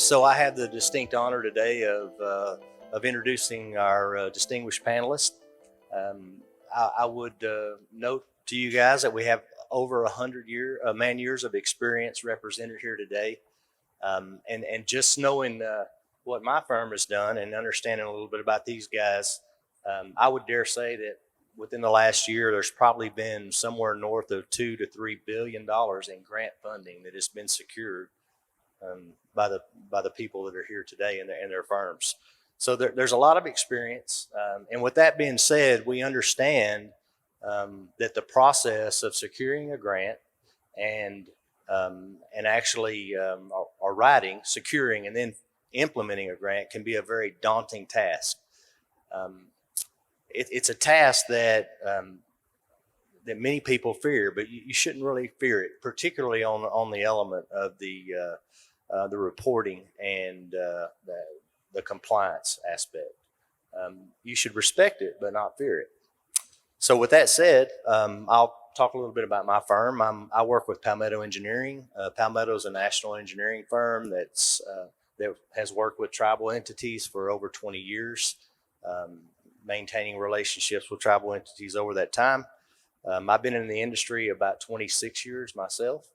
So I have the distinct honor today of introducing our distinguished panelists. I would note to you guys that we have over 100 man years of experience represented here today. And just knowing what my firm has done and understanding a little bit about these guys, I would dare say that within the last year, there's probably been somewhere north of $2 to $3 billion in grant funding that has been secured by the people that are here today and their firms. So there's a lot of experience. And with that being said, we understand that the process of securing a grant and actually securing and then implementing a grant can be a very daunting task. It's a task that many people fear, but you shouldn't really fear it, particularly on the element of the reporting and the compliance aspect. You should respect it, but not fear it. So with that said, I'll talk a little bit about my firm. I work with Palmetto Engineering. Palmetto is a national engineering firm that has worked with tribal entities for over 20 years, maintaining relationships with tribal entities over that time. I've been in the industry about 26 years myself,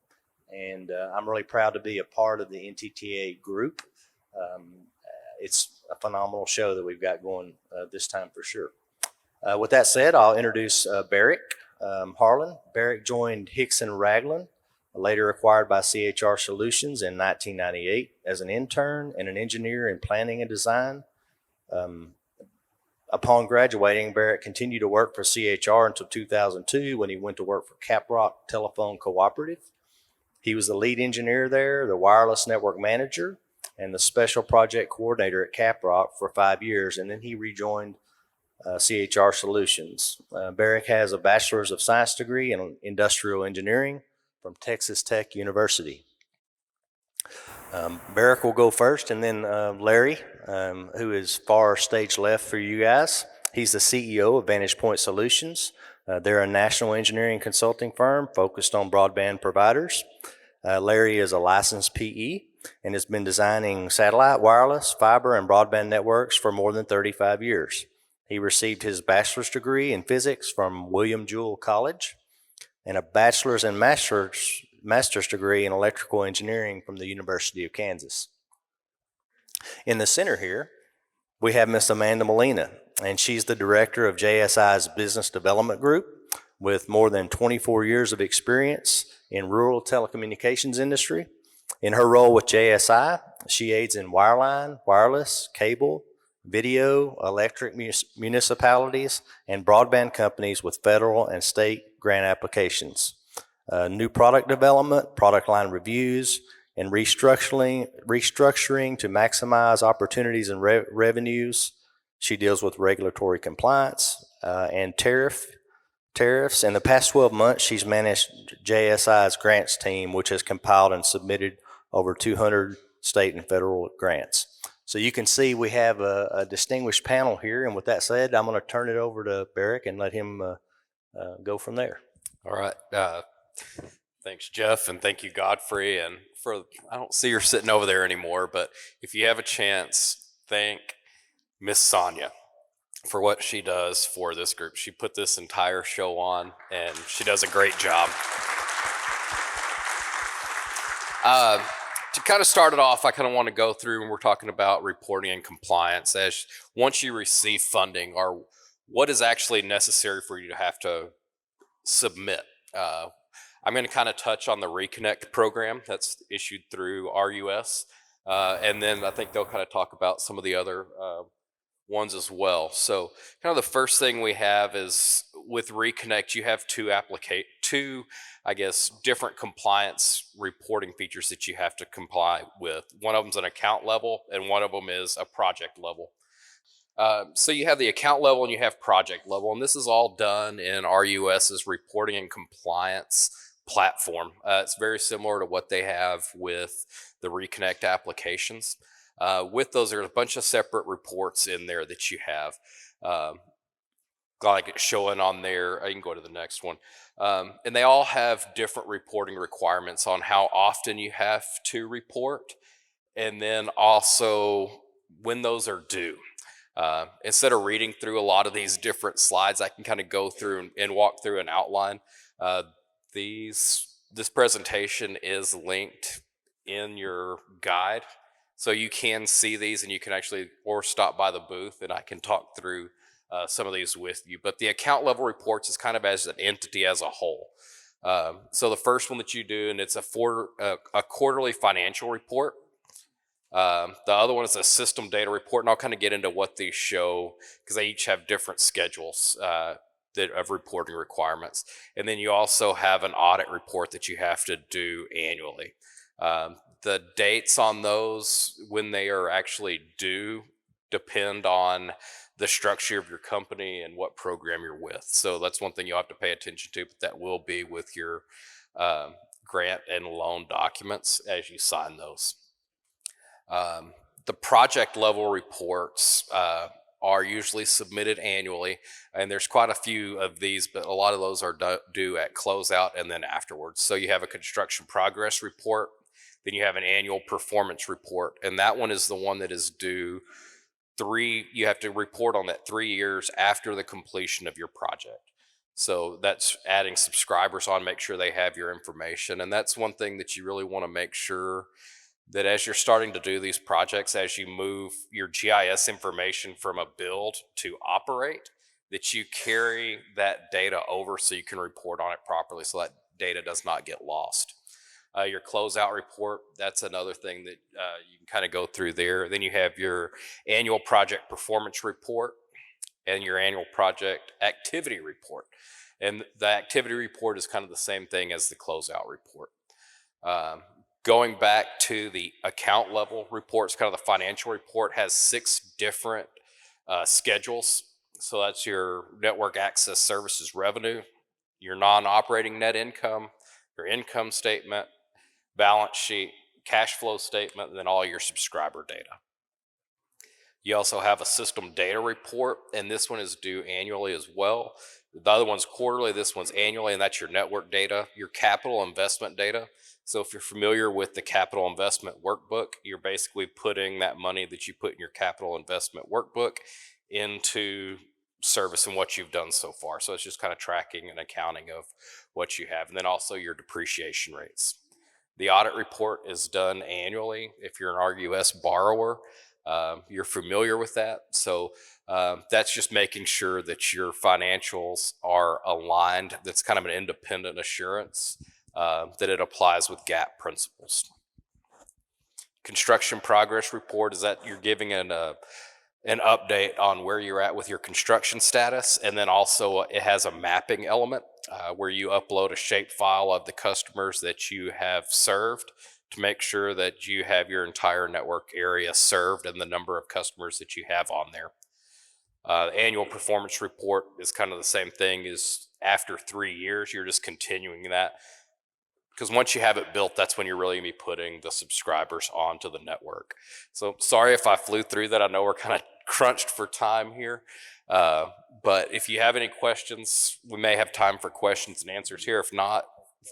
and I'm really proud to be a part of the NTTA group. It's a phenomenal show that we've got going this time for sure. With that said, I'll introduce Barrick Harlan. Barrick joined Hixson Ragland, later acquired by CHR Solutions in 1998 as an intern and an engineer in planning and design. Upon graduating, Barrick continued to work for CHR until 2002 when he went to work for Caprock Telephone Cooperative. He was the lead engineer there, the wireless network manager, and the special project coordinator at Caprock for 5 years, and then he rejoined CHR Solutions. Barrick has a Bachelor's of Science degree in Industrial Engineering from Texas Tech University. Barrick will go first, and then Larry, who is far stage left for you guys. He's the CEO of Vantage Solutions. They're a national engineering consulting firm focused on broadband providers. Larry is a licensed PE and has been designing satellite, wireless, fiber, and broadband networks for more than 35 years. He received his bachelor's degree in physics from William Jewell College and a bachelor's and master's degree in electrical engineering from the University of Kansas. In the center here, we have Miss Amanda Molina, and she's the director of JSI's Business Development Group with more than 24 years of experience in rural telecommunications industry. In her role with JSI, she aids in wireline, wireless, cable, video, electric municipalities, and broadband companies with federal and state grant applications. New product development, product line reviews, and restructuring to maximize opportunities and revenues. She deals with regulatory compliance and tariffs. In the past 12 months, she's managed JSI's grants team, which has compiled and submitted over 200 state and federal grants. So you can see we have a distinguished panel here. And with that said, I'm going to turn it over to Barrick and let him go from there. All right. Thanks, Jeff, and thank you, Godfrey. And I don't see her sitting over there anymore, but if you have a chance, thank Miss Sonia for what she does for this group. She put this entire show on, and she does a great job. To kind of start it off, I kind of want to go through, and we're talking about reporting and compliance. As once you receive funding, or what is actually necessary for you to have to submit. I'm going to kind of touch on the Reconnect program that's issued through RUS, and then I think they'll kind of talk about some of the other ones as well. So kind of the first thing we have is with Reconnect, you have two, I guess, different compliance reporting features that you have to comply with. One of them is an account level, and one of them is a project level. So you have the account level and you have project level, and this is all done in RUS's reporting and compliance platform. It's very similar to what they have with the Reconnect applications. With those, there's a bunch of separate reports in there that you have. Like it's showing on there, I can go to the next one. And they all have different reporting requirements on how often you have to report and then also when those are due. Instead of reading through a lot of these different slides, I can kind of go through and walk through an outline. Uh, this presentation is linked in your guide, so you can see these, and you can actually or stop by the booth, and I can talk through some of these with you. But the account level reports is kind of as an entity as a whole. So the first one that you do, and it's a quarterly financial report. The other one is a system data report, and I'll kind of get into what these show because they each have different schedules of reporting requirements. And then you also have an audit report that you have to do annually. The dates on those, when they are actually due, depend on the structure of your company and what program you're with. So that's one thing you'll have to pay attention to, but that will be with your grant and loan documents as you sign those. The project level reports are usually submitted annually, and there's quite a few of these, but a lot of those are due at closeout and then afterwards. So you have a construction progress report, then you have an annual performance report, and that one is the one that is due you have to report on that 3 years after the completion of your project. So that's adding subscribers on, make sure they have your information. And that's one thing that you really want to make sure that as you're starting to do these projects, as you move your GIS information from a build to operate, that you carry that data over so you can report on it properly so that data does not get lost. Your closeout report, that's another thing that you can kind of go through there. Then you have your annual project performance report and your annual project activity report. And the activity report is kind of the same thing as the closeout report. Going back to the account level reports, kind of the financial report has 6 different schedules. So that's your network access services revenue, your non-operating net income, your income statement, balance sheet, cash flow statement, and then all your subscriber data. You also have a system data report, and this one is due annually as well. The other one's quarterly, this one's annually, and that's your network data, your capital investment data. So if you're familiar with the capital investment workbook, you're basically putting that money that you put in your capital investment workbook into service and what you've done so far. So it's just kind of tracking and accounting of what you have, and then also your depreciation rates. The audit report is done annually. If you're an RUS borrower, you're familiar with that. So that's just making sure that your financials are aligned. That's kind of an independent assurance that it applies with GAAP principles. Construction progress report is that you're giving an update on where you're at with your construction status, and then also it has a mapping element where you upload a shapefile of the customers that you have served to make sure that you have your entire network area served and the number of customers that you have on there. The annual performance report is kind of the same thing as after 3 years, you're just continuing that. Because once you have it built, that's when you're really going to be putting the subscribers onto the network. So sorry if I flew through that. I know we're kind of crunched for time here. But if you have any questions, we may have time for questions and answers here. If not,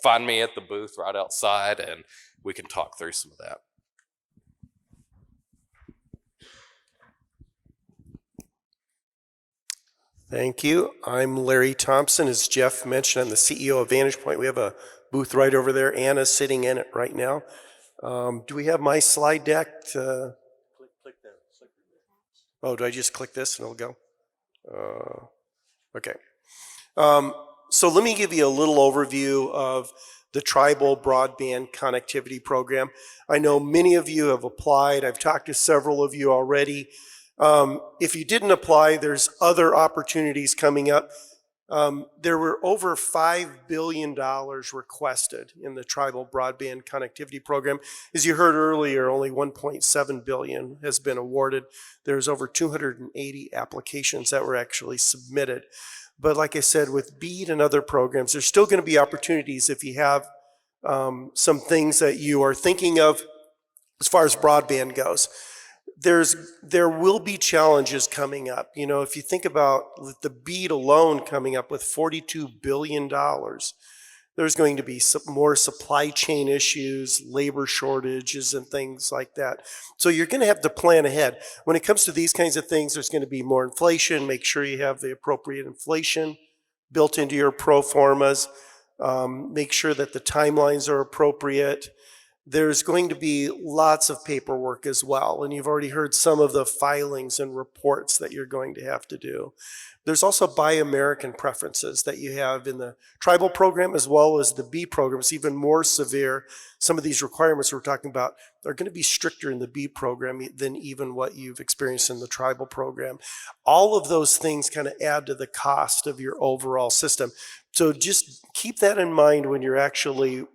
find me at the booth right outside and we can talk through some of that. Thank you. I'm Larry Thompson. As Jeff mentioned, I'm the CEO of Vantage Point. We have a booth right over there. Anna's sitting in it right now. Do we have my slide deck? Click there. Oh, do I just click this and it'll go? Okay. So let me give you a little overview of the Tribal Broadband Connectivity Program. I know many of you have applied. I've talked to several of you already. If you didn't apply, there's other opportunities coming up. There were over $5 billion requested in the Tribal Broadband Connectivity Program. As you heard earlier, only $1.7 billion has been awarded. There's over 280 applications that were actually submitted. But like I said, with BEAD and other programs, there's still going to be opportunities if you have some things that you are thinking of as far as broadband goes. There will be challenges coming up. You know, if you think about the BEAD alone coming up with $42 billion, There's going to be some more supply chain issues, labor shortages, and things like that. So you're going to have to plan ahead. When it comes to these kinds of things, there's going to be more inflation. Make sure you have the appropriate inflation built into your pro formas. Make sure that the timelines are appropriate. There's going to be lots of paperwork as well, and you've already heard some of the filings and reports that you're going to have to do. There's also Buy American preferences that you have in the tribal program as well as the B program. It's even more severe. Some of these requirements we're talking about are going to be stricter in the B program than even what you've experienced in the tribal program. All of those things kind of add to the cost of your overall system. So just keep that in mind when you're actually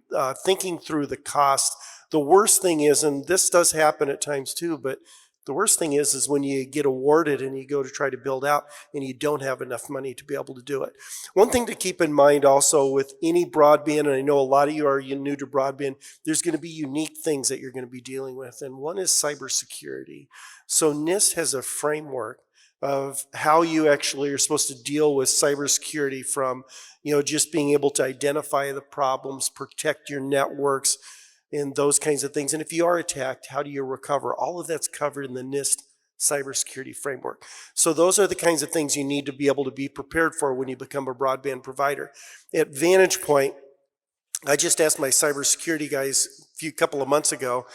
thinking through the cost. The worst thing is, and this does happen at times too, but the worst thing is when you get awarded and you go to try to build out and you don't have enough money to be able to do it. One thing to keep in mind also with any broadband, and I know a lot of you are new to broadband, there's going to be unique things that you're going to be dealing with, and one is cybersecurity. So NIST has a framework of how you actually are supposed to deal with cybersecurity, from just being able to identify the problems, protect your networks, and those kinds of things. And if you are attacked, how do you recover? All of that's covered in the NIST cybersecurity framework. So those are the kinds of things you need to be able to be prepared for when you become a broadband provider. At Vantage Point, I just asked my cybersecurity guys a couple of months ago,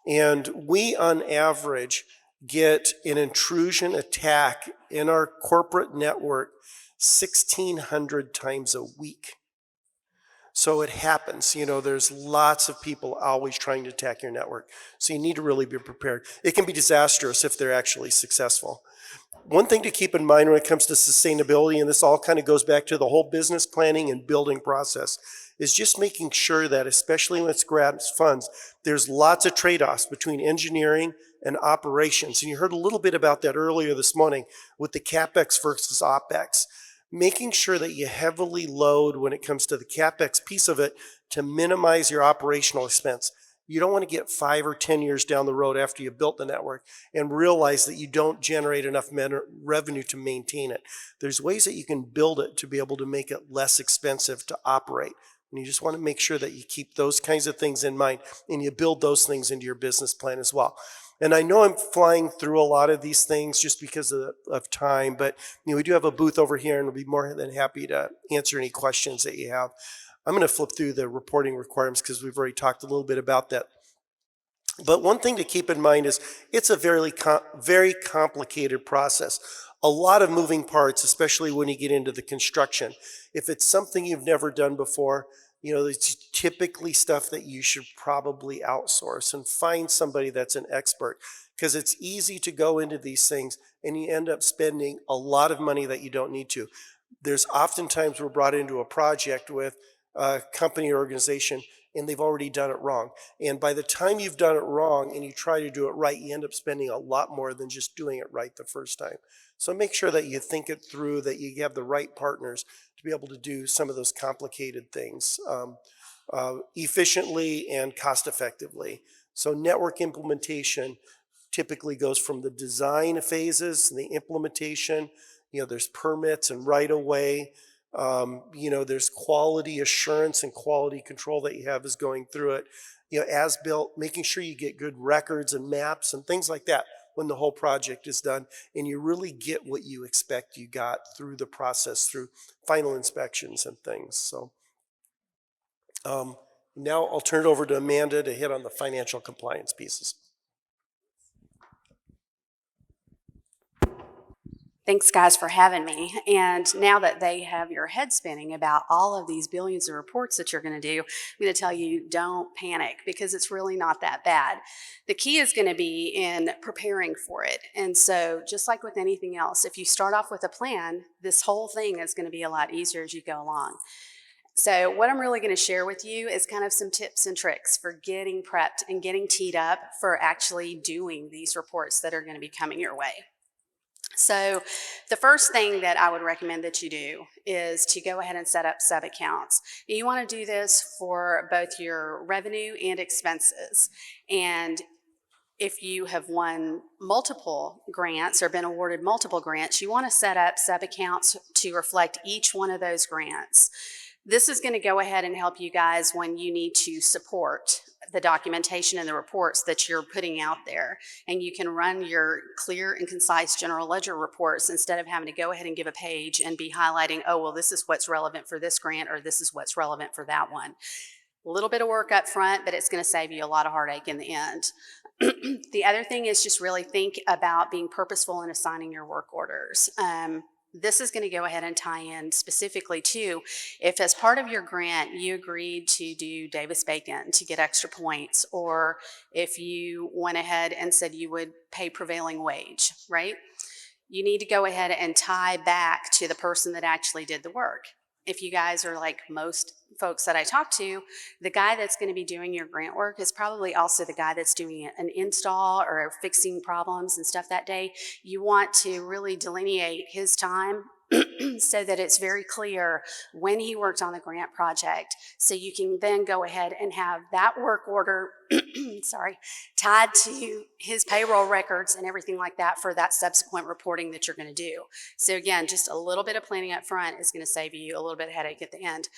and we on average get an intrusion attack in our corporate network 1,600 times a week. So it happens, there's lots of people always trying to attack your network. So you need to really be prepared. It can be disastrous if they're actually successful. One thing to keep in mind when it comes to sustainability, and this all kind of goes back to the whole business planning and building process, is just making sure that, especially when it's grants funds, there's lots of trade-offs between engineering and operations. And you heard a little bit about that earlier this morning with the CapEx versus OpEx. Making sure that you heavily load when it comes to the CapEx piece of it to minimize your operational expense. You don't want to get 5 or 10 years down the road after you built the network and realize that you don't generate enough revenue to maintain it. There's ways that you can build it to be able to make it less expensive to operate. And you just want to make sure that you keep those kinds of things in mind and you build those things into your business plan as well. And I know I'm flying through a lot of these things just because of time, but we do have a booth over here, and we'll be more than happy to answer any questions that you have. I'm going to flip through the reporting requirements because we've already talked a little bit about that. But one thing to keep in mind is it's a very complicated process. A lot of moving parts, especially when you get into the construction. If it's something you've never done before, it's typically stuff that you should probably outsource and find somebody that's an expert, because it's easy to go into these things and you end up spending a lot of money that you don't need to. There's oftentimes we're brought into a project with a company or organization and they've already done it wrong. And by the time you've done it wrong and you try to do it right, you end up spending a lot more than just doing it right the first time. So make sure that you think it through, that you have the right partners to be able to do some of those complicated things efficiently and cost effectively. So network implementation typically goes from the design phases, the implementation, there's permits and right-of-way, there's quality assurance and quality control that you have is going through it, as built, making sure you get good records and maps and things like that when the whole project is done, and you really get what you expect you got through the process, through final inspections and things. So now I'll turn it over to Amanda to hit on the financial compliance pieces. Thanks, guys, for having me. And now that they have your head spinning about all of these billions of reports that you're going to do, I'm going to tell you, don't panic, because it's really not that bad. The key is going to be in preparing for it. And so just like with anything else, if you start off with a plan, this whole thing is going to be a lot easier as you go along. So what I'm really going to share with you is kind of some tips and tricks for getting prepped and getting teed up for actually doing these reports that are going to be coming your way. So the first thing that I would recommend that you do is to go ahead and set up sub-accounts. You want to do this for both your revenue and expenses. And if you have won multiple grants or been awarded multiple grants, you want to set up sub-accounts to reflect each one of those grants. This is going to go ahead and help you guys when you need to support the documentation and the reports that you're putting out there. And you can run your clear and concise general ledger reports instead of having to go ahead and give a page and be highlighting, oh, well, this is what's relevant for this grant or this is what's relevant for that one. A little bit of work up front, but it's going to save you a lot of heartache in the end. The other thing is just really think about being purposeful in assigning your work orders. This is going to go ahead and tie in specifically to if as part of your grant you agreed to do Davis-Bacon to get extra points, or if you went ahead and said you would pay prevailing wage, right? You need to go ahead and tie back to the person that actually did the work. If you guys are like most folks that I talk to, the guy that's going to be doing your grant work is probably also the guy that's doing an install or fixing problems and stuff that day. You want to really delineate his time so that it's very clear when he worked on the grant project, so you can then go ahead and have that work order tied to his payroll records and everything like that for that subsequent reporting that you're going to do. So again, just a little bit of planning up front is going to save you a little bit of headache at the end.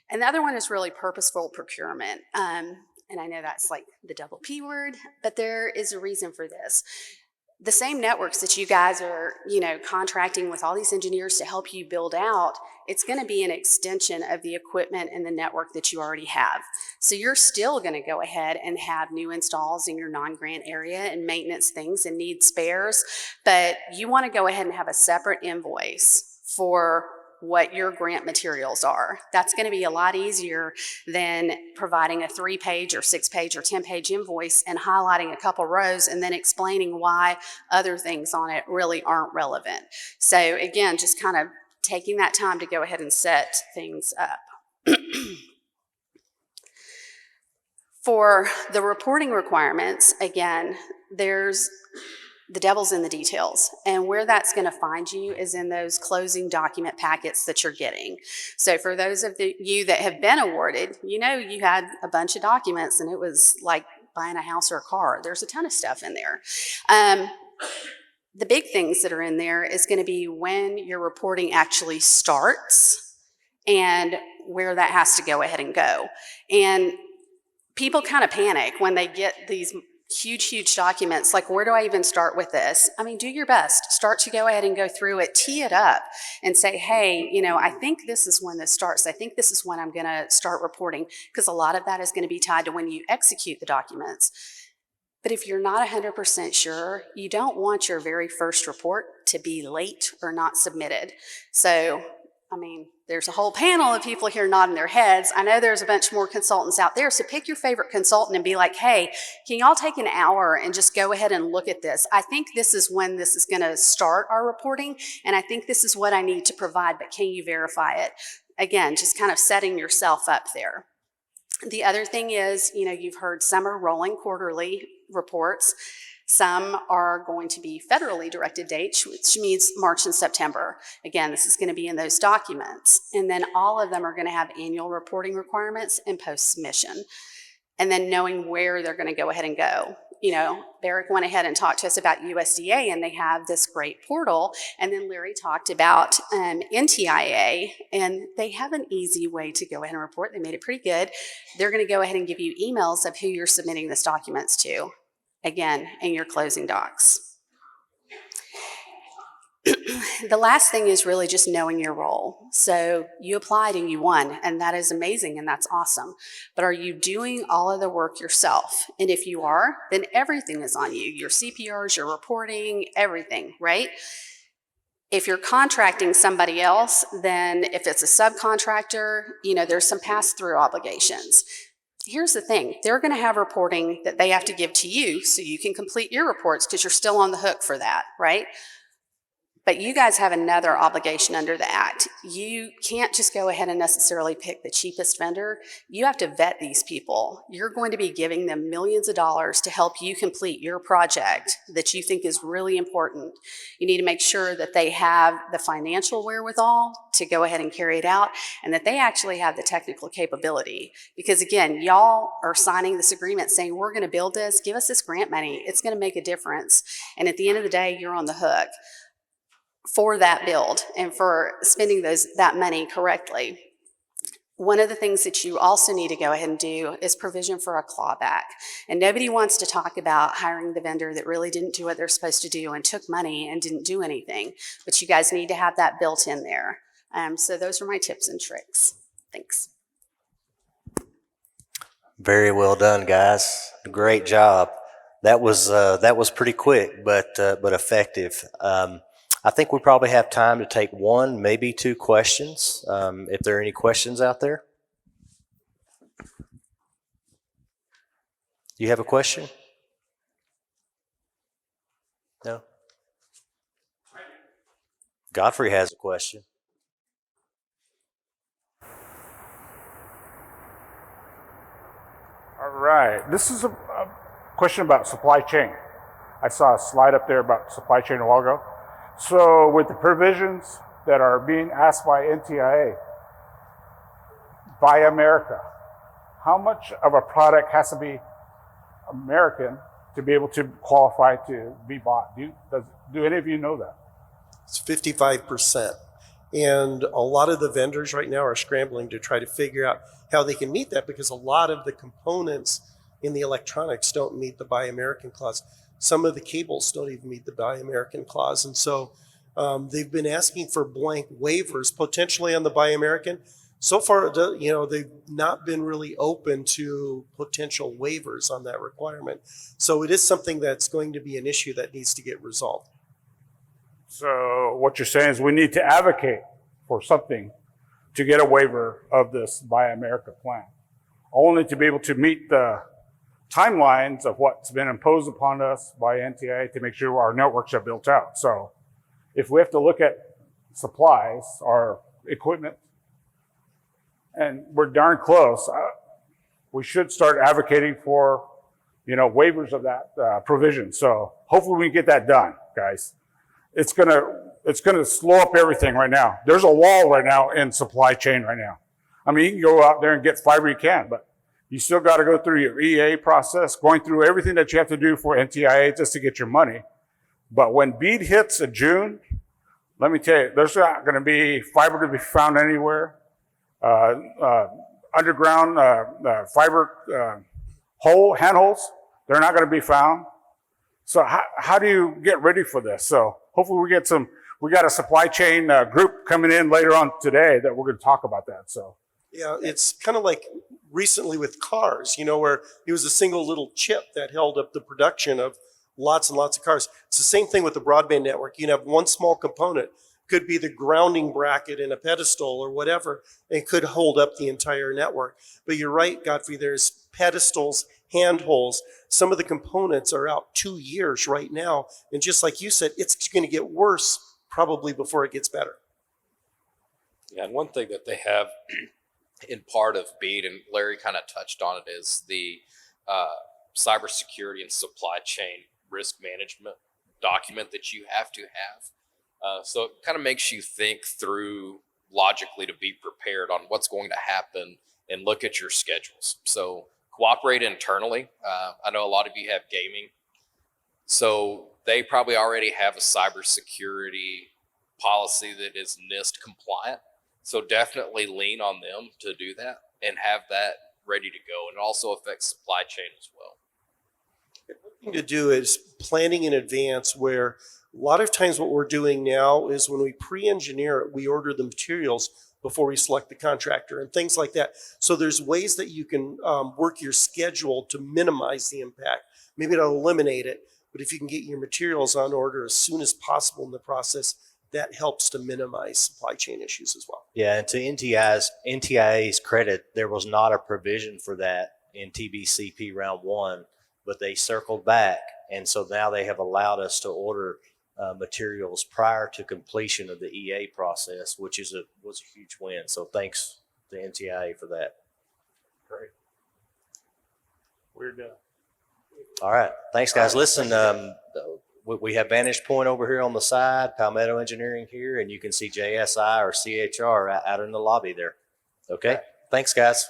And the other one is really purposeful procurement. And I know that's like the double P word, but there is a reason for this. The same networks that you guys are, contracting with all these engineers to help you build out, it's going to be an extension of the equipment and the network that you already have. So you're still going to go ahead and have new installs in your non-grant area and maintenance things and need spares, but you want to go ahead and have a separate invoice for what your grant materials are. That's going to be a lot easier than providing a 3-page or 6-page or 10-page invoice and highlighting a couple rows and then explaining why other things on it really aren't relevant. So again, just kind of taking that time to go ahead and set things up. For the reporting requirements, again, the devil's in the details, and where that's going to find you is in those closing document packets that you're getting. So for those of you that have been awarded, you had a bunch of documents and it was like buying a house or a car. There's a ton of stuff in there. The big things that are in there is going to be when your reporting actually starts and where that has to go ahead and go. And people kind of panic when they get these huge documents, like, where do I even start with this? I mean, do your best. Start to go ahead and go through it, tee it up, and say, hey, I think this is when this starts. I think this is when I'm going to start reporting, because a lot of that is going to be tied to when you execute the documents. But if you're not 100% sure, you don't want your very first report to be late or not submitted. So, there's a whole panel of people here nodding their heads. I know there's a bunch more consultants out there, so pick your favorite consultant and be like, hey, can y'all take an hour and just go ahead and look at this? I think this is when this is going to start our reporting, and I think this is what I need to provide, but can you verify it? Again, just kind of setting yourself up there. The other thing is, you've heard some are rolling quarterly reports. Some are going to be federally directed dates, which means March and September. Again, this is going to be in those documents. And then all of them are going to have annual reporting requirements and post-submission. And then knowing where they're going to go ahead and go. Barrick went ahead and talked to us about USDA, and they have this great portal. And then Larry talked about NTTA, and they have an easy way to go ahead and report. They made it pretty good. They're going to go ahead and give you emails of who you're submitting this documents to. Again, in your closing docs. The last thing is really just knowing your role. So you applied and you won, and that is amazing and that's awesome. But are you doing all of the work yourself? And if you are, then everything is on you. Your CPRs, your reporting, everything, right? If you're contracting somebody else, then if it's a subcontractor, there's some pass-through obligations. Here's the thing, they're going to have reporting that they have to give to you so you can complete your reports because you're still on the hook for that, right? But you guys have another obligation under the Act. You can't just go ahead and necessarily pick the cheapest vendor. You have to vet these people. You're going to be giving them millions of dollars to help you complete your project that you think is really important. You need to make sure that they have the financial wherewithal to go ahead and carry it out, and that they actually have the technical capability. Because again, y'all are signing this agreement saying, we're going to build this, give us this grant money. It's going to make a difference. And at the end of the day, you're on the hook for that build and for spending that money correctly. One of the things that you also need to go ahead and do is provision for a clawback. And nobody wants to talk about hiring the vendor that really didn't do what they're supposed to do and took money and didn't do anything. But you guys need to have that built in there. So those are my tips and tricks. Thanks. Very well done, guys. Great job. That was pretty quick, but effective. I think we probably have time to take one, maybe two questions. If there are any questions out there, you have a question? No. Godfrey has a question. All right. This is a question about supply chain. I saw a slide up there about supply chain a while ago. So with the provisions that are being asked by NTIA, Buy America, how much of a product has to be American to be able to qualify to be bought? Do any of you know that? It's 55%. And a lot of the vendors right now are scrambling to try to figure out how they can meet that, because a lot of the components in the electronics don't meet the Buy American clause. Some of the cables don't even meet the Buy American clause. And so they've been asking for blank waivers potentially on the Buy American. So far, they've not been really open to potential waivers on that requirement. So it is something that's going to be an issue that needs to get resolved. So what you're saying is we need to advocate for something to get a waiver of this Buy America plan, only to be able to meet the timelines of what's been imposed upon us by NTIA to make sure our networks are built out. So if we have to look at supplies or equipment, and we're darn close, we should start advocating for, waivers of that provision. So hopefully we can get that done, guys. It's gonna slow up everything right now. There's a wall right now in supply chain right now. I mean, you can go out there and get fiber you can, but you still got to go through your EA process, going through everything that you have to do for NTIA just to get your money. But when BEAD hits in June, let me tell you, there's not going to be fiber to be found anywhere. Underground fiber handholds, they're not going to be found. So how do you get ready for this? So hopefully we got a supply chain group coming in later on today that we're going to talk about that. So yeah, it's kind of like recently with cars, where it was a single little chip that held up the production of lots and lots of cars. It's the same thing with the broadband network. You can have one small component, could be the grounding bracket in a pedestal or whatever, and could hold up the entire network. But you're right, Godfrey, there's pedestals, handholds. Some of the components are out 2 years right now. And just like you said, it's going to get worse probably before it gets better. Yeah, and one thing that they have in part of BEAD, and Larry kind of touched on it, is the cybersecurity and supply chain risk management document that you have to have. So it kind of makes you think through logically to be prepared on what's going to happen and look at your schedules. So cooperate internally. I know a lot of you have gaming, so they probably already have a cybersecurity policy that is NIST compliant. So definitely lean on them to do that and have that ready to go. And it also affects supply chain as well. The thing to do is planning in advance, where a lot of times what we're doing now is when we pre-engineer it, we order the materials before we select the contractor and things like that. So there's ways that you can work your schedule to minimize the impact. Maybe not eliminate it, but if you can get your materials on order as soon as possible in the process, that helps to minimize supply chain issues as well. Yeah, and to NTIA's credit, there was not a provision for that in TBCP round one, but they circled back, and so now they have allowed us to order materials prior to completion of the EA process, which was a huge win. So thanks to NTIA for that. great. We're done. All right, thanks guys. Listen, we have Vantage Point over here on the side, Palmetto Engineering here, and you can see JSI or CHR out in the lobby there. Okay, thanks guys.